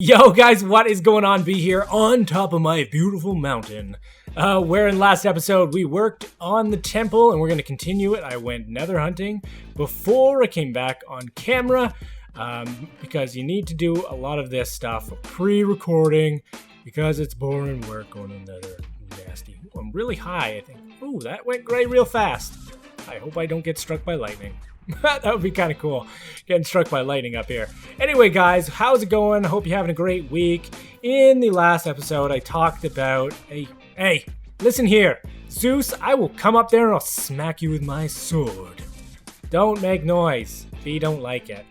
Yo guys, what is going on? Be here on top of my beautiful mountain. Where in last episode we worked on the temple and we're going to continue it. I went nether hunting before I came back on camera because you need to do a lot of this stuff pre-recording because it's boring work going in nether. Nasty. Ooh, I'm really high, I think. Ooh, that went gray real fast. I hope I don't get struck by lightning. That would be kind of cool, getting struck by lightning up here. Anyway, guys, how's it going? I hope you're having a great week. In the last episode, I talked about... Hey, listen here. Zeus, I will come up there and I'll smack you with my sword. Don't make noise. We don't like it.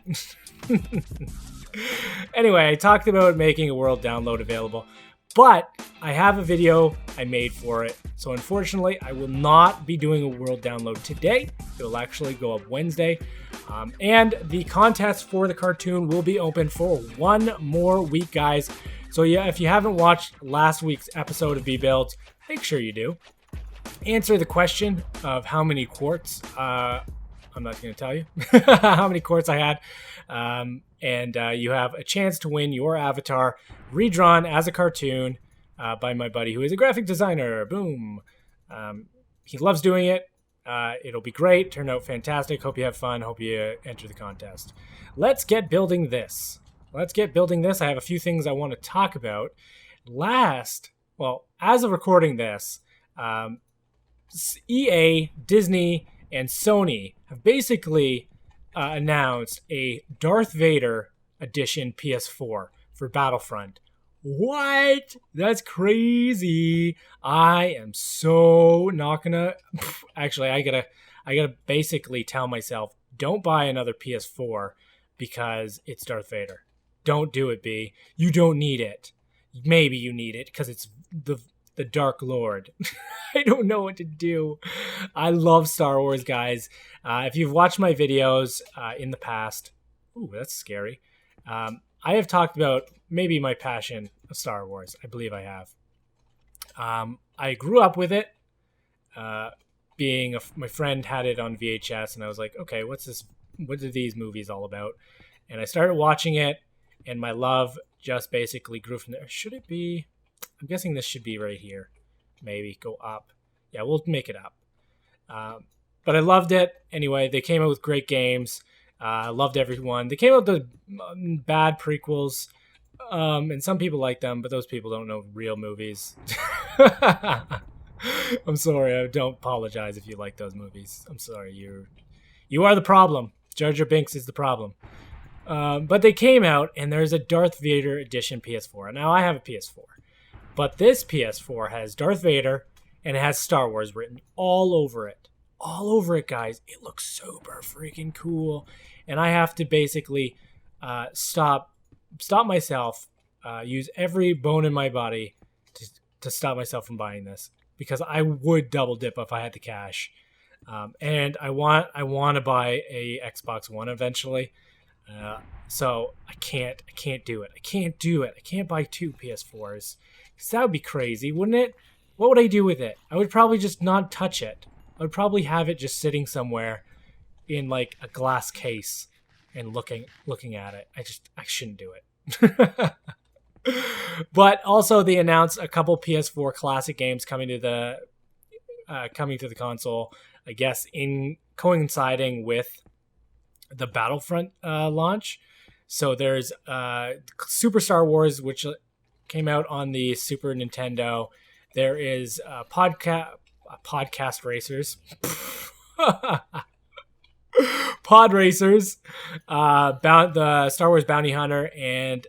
Anyway, I talked about making a world download available, but I have a video I made for it. So unfortunately, I will not be doing a world download today. It'll actually go up Wednesday. And the contest for the cartoon will be open for one more week, guys. So yeah, if you haven't watched last week's episode of V-Builds, make sure you do. Answer the question of how many quartz. I'm not going to tell you how many quartz I had. And you have a chance to win your avatar redrawn as a cartoon by my buddy who is a graphic designer. Boom. He loves doing it. It'll be great. Turn out fantastic. Hope you have fun. Hope you enter the contest. Let's get building this. I have a few things I want to talk about. As of recording this, EA, Disney, and Sony have basically announced a Darth Vader edition PS4 for Battlefront. What? That's crazy. I am so not gonna... Actually, I gotta basically tell myself, don't buy another PS4 because it's Darth Vader. Don't do it, B. You don't need it. Maybe you need it because it's the Dark Lord. I don't know what to do. I love Star Wars, guys. If you've watched my videos in the past... Ooh, that's scary. I have talked about maybe my passion of Star Wars. I believe I have. I grew up with it. My friend had it on VHS, and I was like, okay, what's this? What are these movies all about? And I started watching it, and my love just basically grew from there. Should it be? I'm guessing this should be right here. Maybe go up. Yeah, we'll make it up. But I loved it. Anyway, they came out with great games. I loved everyone. They came out with the bad prequels, and some people like them, but those people don't know real movies. I'm sorry. I don't apologize if you like those movies. I'm sorry. You are the problem. Jar Jar Binks is the problem. But they came out, and there's a Darth Vader edition PS4. Now, I have a PS4. But this PS4 has Darth Vader, and it has Star Wars written all over it. All over it, guys. It looks super freaking cool. And I have to basically stop myself, use every bone in my body to stop myself from buying this. Because I would double dip if I had the cash. And I want to buy a Xbox One eventually. So I can't do it. I can't buy two PS4s. Because that would be crazy, wouldn't it? What would I do with it? I would probably just not touch it. I would probably have it just sitting somewhere in like a glass case and looking at it. I shouldn't do it. But also they announced a couple PS4 classic games coming to the console, I guess in coinciding with the Battlefront launch. So there's Super Star Wars, which came out on the Super Nintendo. There is Podcast Racers. Pod Racers. The Star Wars Bounty Hunter and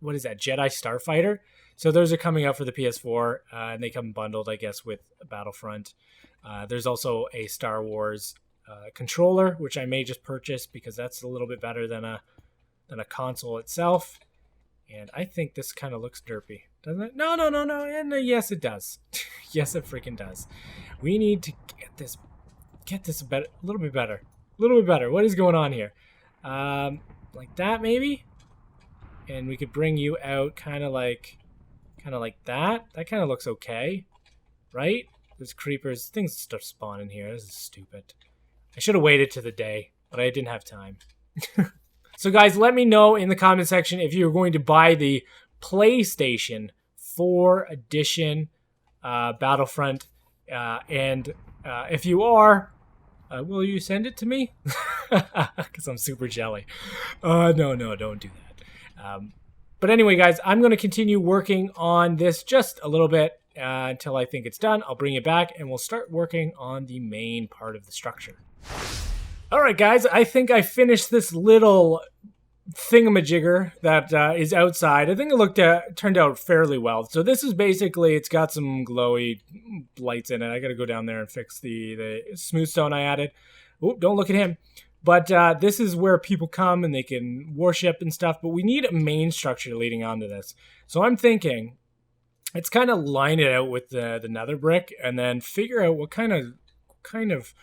what is that? Jedi Starfighter. So those are coming out for the PS4, and they come bundled, I guess, with Battlefront. There's also a Star Wars controller, which I may just purchase because that's a little bit better than a console itself. And I think this kind of looks derpy, doesn't it? No. And yes, it does. Yes, it freaking does. We need to get this a little bit better. What is going on here? Like that, maybe? And we could bring you out kind of like that. That kind of looks okay, right? There's creepers. Things start spawning here. This is stupid. I should have waited to the day, but I didn't have time. So guys, let me know in the comment section if you're going to buy the PlayStation 4 edition Battlefront. And if you are, will you send it to me? Because I'm super jelly. No, don't do that. But anyway, guys, I'm going to continue working on this just a little bit until I think it's done. I'll bring it back and we'll start working on the main part of the structure. All right, guys, I think I finished this little thingamajigger that is outside. I think it turned out fairly well. So this is basically, it's got some glowy lights in it. I got to go down there and fix the smooth stone I added. Oh, don't look at him. But this is where people come and they can worship and stuff. But we need a main structure leading onto this. So I'm thinking, let's kind of line it out with the nether brick and then figure out what kind of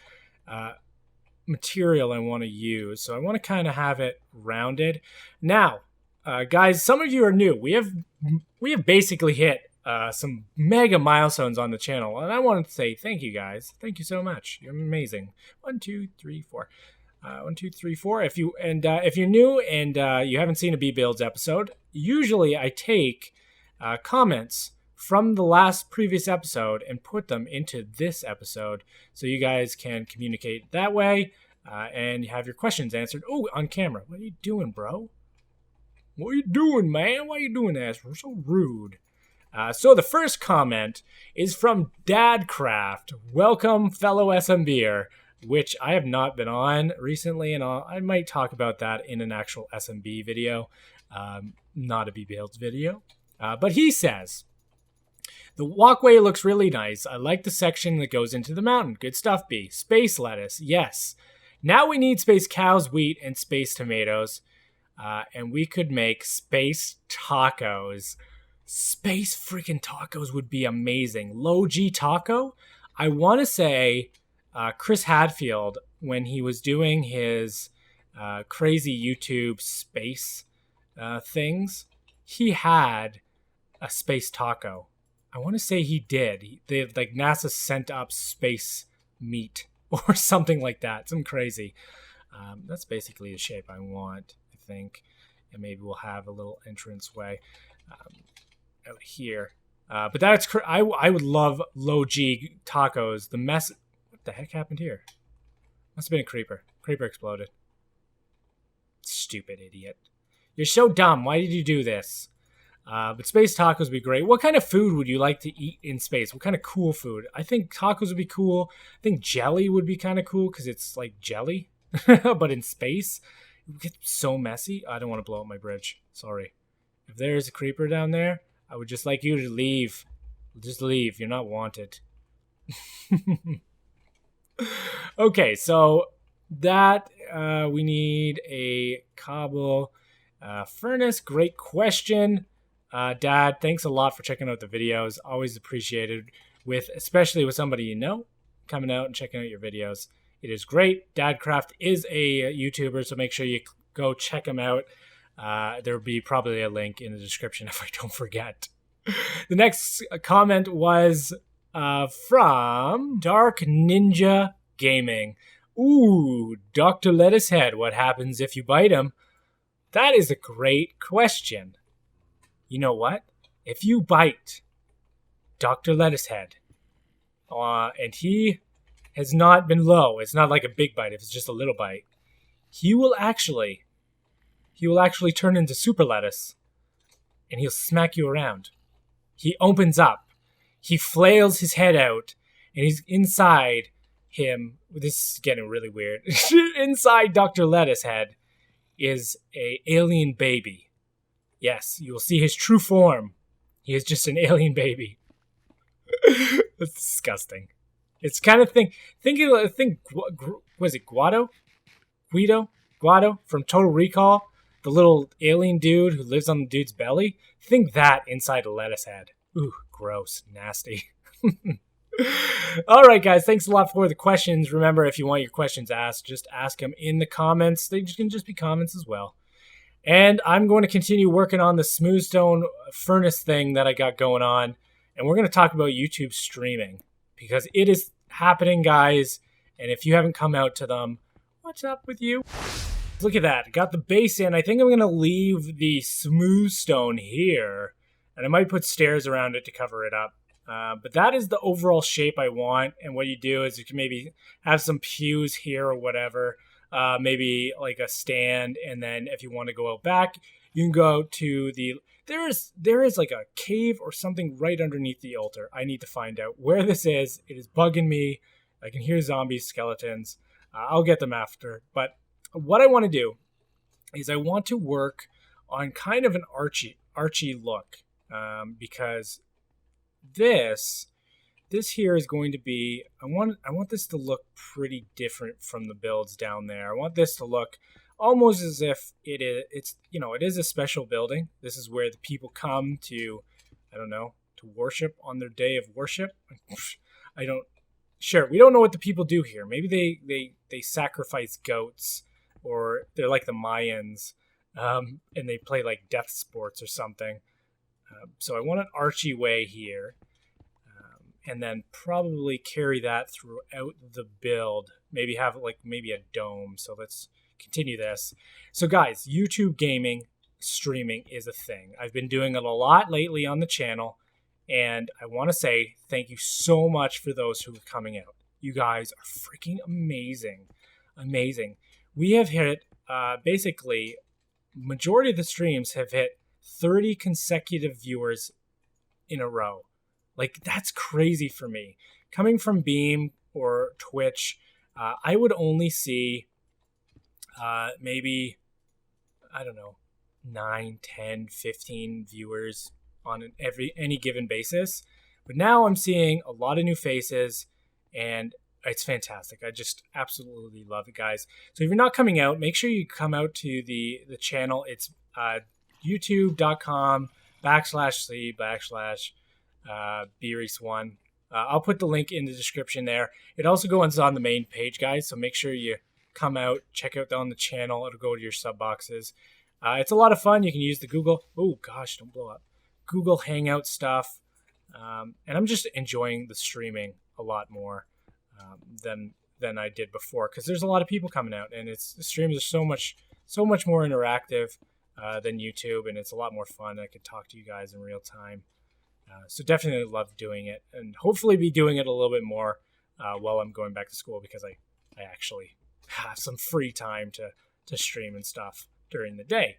material I want to use. So I want to kind of have it rounded. Now, guys, some of you are new. We have basically hit some mega milestones on the channel, and I wanted to say thank you, guys. Thank you so much. You're amazing. 1, 2, 3, 4. 1, 2, 3, 4. If you're new and you haven't seen a B-Builds episode, usually I take comments from the previous episode and put them into this episode so you guys can communicate that way and you have your questions answered. Oh, on camera. What are you doing, bro? What are you doing, man? Why are you doing that? We're so rude. So the first comment is from Dadcraft. Welcome, fellow SMBer, which I have not been on recently, and I might talk about that in an actual SMB video, not a B-Builds video. But he says, the walkway looks really nice. I like the section that goes into the mountain. Good stuff, B. Space lettuce, yes. Now we need space cows, wheat, and space tomatoes. And we could make space tacos. Space freaking tacos would be amazing. Low G taco? I want to say Chris Hadfield, when he was doing his crazy YouTube space things, he had a space taco. I want to say he did. Like NASA sent up space meat or something like that. Something crazy. That's basically the shape I want, I think. And maybe we'll have a little entranceway out here. But that's I would love low G tacos. What the heck happened here? Must have been a creeper. Creeper exploded. Stupid idiot. You're so dumb. Why did you do this? But space tacos would be great. What kind of food would you like to eat in space? What kind of cool food? I think tacos would be cool. I think jelly would be kind of cool because it's like jelly, but in space. It would get so messy. I don't want to blow up my bridge. Sorry. If there's a creeper down there, I would just like you to leave. Just leave. You're not wanted. Okay, so that we need a cobble furnace. Great question. Dad, thanks a lot for checking out the videos. Always appreciated, especially with somebody you know coming out and checking out your videos. It is great. Dadcraft is a YouTuber, so make sure you go check him out. There will be probably a link in the description if I don't forget. The next comment was from Dark Ninja Gaming. Ooh, Dr. Lettuce Head, what happens if you bite him? That is a great question. You know what? If you bite Dr. Lettuce Head, and he has not been low, it's not like a big bite, if it's just a little bite, he will actually turn into super lettuce, and he'll smack you around. He opens up, he flails his head out, and he's inside him. This is getting really weird. Inside Dr. Lettuce Head is a alien baby. Yes, you will see his true form. He is just an alien baby. That's disgusting. It's kind of was it Guido from Total Recall? The little alien dude who lives on the dude's belly? Think that inside a lettuce head. Ooh, gross, nasty. All right, guys, thanks a lot for the questions. Remember, if you want your questions asked, just ask them in the comments. They can just be comments as well. And I'm going to continue working on the smooth stone furnace thing that I got going on. And we're going to talk about YouTube streaming because it is happening, guys. And if you haven't come out to them, what's up with you? Look at that. Got the base in. I think I'm going to leave the smooth stone here. And I might put stairs around it to cover it up. But that is the overall shape I want. And what you do is you can maybe have some pews here or whatever. Maybe like a stand. And then if you want to go out back, you can go to the... There is like a cave or something right underneath the altar. I need to find out where this is. It is bugging me. I can hear zombies, skeletons. I'll get them after. But what I want to do is I want to work on kind of an Archie look, because this here is going to be, I want this to look pretty different from the builds down there. I want this to look almost as if it is a special building. This is where the people come to, I don't know, to worship on their day of worship. Sure, we don't know what the people do here. Maybe they sacrifice goats, or they're like the Mayans, and they play like death sports or something. So I want an Archie way here, and then probably carry that throughout the build. Maybe have maybe a dome. So let's continue this. So guys, YouTube gaming, streaming is a thing. I've been doing it a lot lately on the channel, and I want to say thank you so much for those who are coming out. You guys are freaking amazing. Amazing. We have hit, basically, majority of the streams have hit 30 consecutive viewers in a row. Like, that's crazy for me. Coming from Beam or Twitch, I would only see maybe, I don't know, 9, 10, 15 viewers on any given basis. But now I'm seeing a lot of new faces, and it's fantastic. I just absolutely love it, guys. So if you're not coming out, make sure you come out to the channel. It's youtube.com/c/BrhysH1. I'll put the link in the description there. It also goes on the main page, guys. So make sure you come out, check out on the channel. It'll go to your sub boxes. It's a lot of fun. You can use the Google. Oh gosh, don't blow up. Google Hangout stuff. And I'm just enjoying the streaming a lot more than I did before, because there's a lot of people coming out, and the streams are so much more interactive than YouTube, and it's a lot more fun. I could talk to you guys in real time. So definitely love doing it, and hopefully be doing it a little bit more while I'm going back to school, because I actually have some free time to stream and stuff during the day,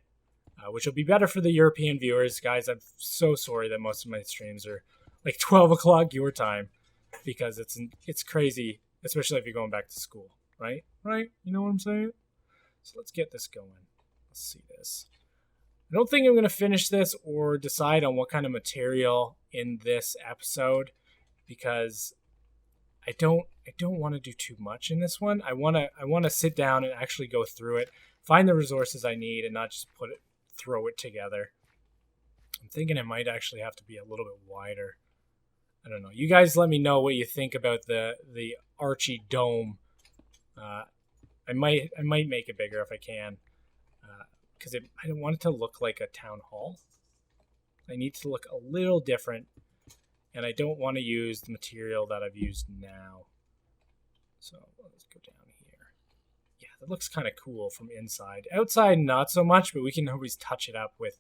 which will be better for the European viewers. Guys, I'm so sorry that most of my streams are like 12 o'clock your time, because it's crazy, especially if you're going back to school, right? You know what I'm saying? So let's get this going. Let's see this. I don't think I'm going to finish this or decide on what kind of material in this episode, because I don't want to do too much in this one. I want to sit down and actually go through it, find the resources I need, and not just throw it together. I'm thinking it might actually have to be a little bit wider. I don't know. You guys let me know what you think about the Archie dome. I might make it bigger if I can, because I don't want it to look like a town hall. I need to look a little different, and I don't want to use the material that I've used now. So let's go down here. Yeah, that looks kind of cool from inside. Outside, not so much, but we can always touch it up with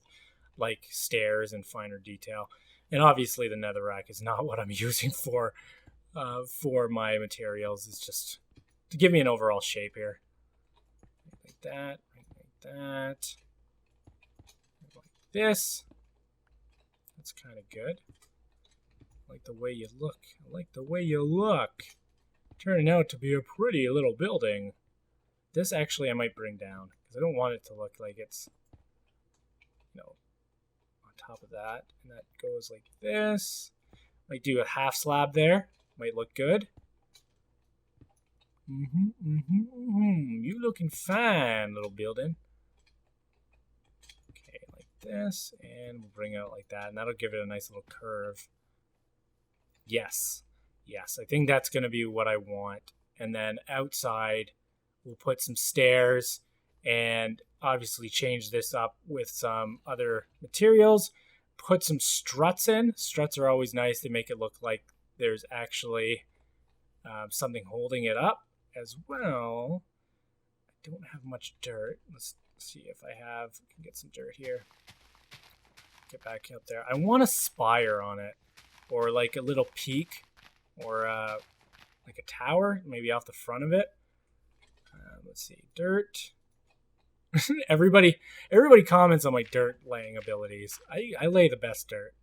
like stairs and finer detail. And obviously the netherrack is not what I'm using for my materials. It's just to give me an overall shape here. Like that, like that. Like this. That's kind of good. I like the way you look. I like the way you look. Turning out to be a pretty little building. This actually I might bring down, because I don't want it to look like it's, on top of that. And that goes like this. Might do a half slab there. Might look good. You looking fine, little building. Okay, like this, and we'll bring it out like that, and that'll give it a nice little curve. Yes, I think that's going to be what I want. And then outside, we'll put some stairs, and obviously change this up with some other materials. Put some struts in. Struts are always nice. They make it look like there's actually something holding it up as well. I don't have much dirt. Let's see if I can get some dirt here. Get back up there. I want a spire on it, or like a little peak, or like a tower, maybe off the front of it. Let's see, dirt. everybody comments on my dirt laying abilities. I lay the best dirt.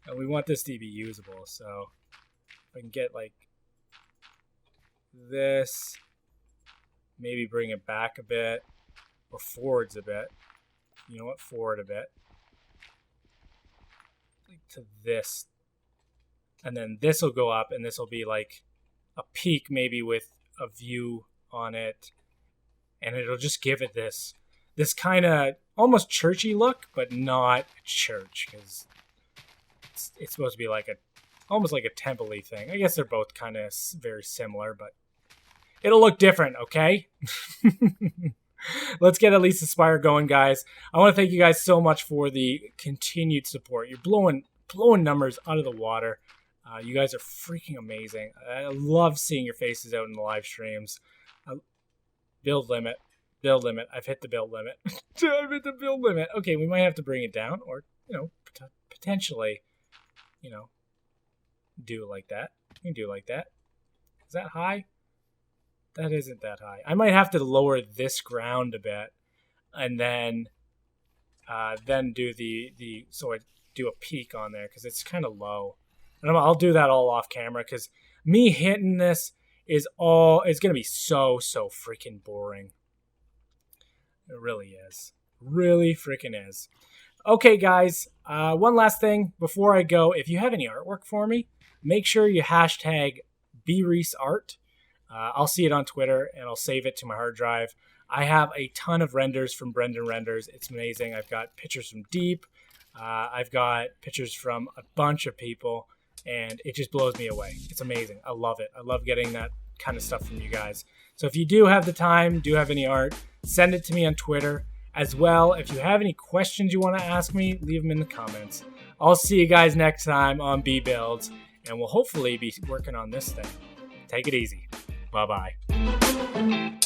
And we want this to be usable, so if I can get like this, maybe bring it back a bit, or forwards a bit. You know what? Forward a bit. Like to this. And then this will go up, and this will be like a peak, maybe with a view on it. And it'll just give it this kind of almost churchy look, but not church, because it's supposed to be like almost like a temple-y thing. I guess they're both kind of very similar, but it'll look different, okay? Let's get at least the spire going, guys. I want to thank you guys so much for the continued support. You're blowing numbers out of the water. You guys are freaking amazing. I love seeing your faces out in the live streams. Build limit. I've hit the build limit. I've hit the build limit. Okay, we might have to bring it down, or potentially, do it like that. You can do it like that. Is that high? That isn't that high. I might have to lower this ground a bit, and then do so I do a peak on there, because it's kind of low. And I'll do that all off camera, because me hitting this it's going to be so freaking boring. It really is. Really freaking is. Okay, guys. One last thing before I go. If you have any artwork for me, make sure you hashtag BrhysHart. I'll see it on Twitter, and I'll save it to my hard drive. I have a ton of renders from Brendan Renders. It's amazing. I've got pictures from Deep. I've got pictures from a bunch of people, and it just blows me away. It's amazing. I love it. I love getting that kind of stuff from you guys. So if you do have the time, do have any art, send it to me on Twitter. As well, if you have any questions you want to ask me, leave them in the comments. I'll see you guys next time on B-Builds, and we'll hopefully be working on this thing. Take it easy. Bye-bye.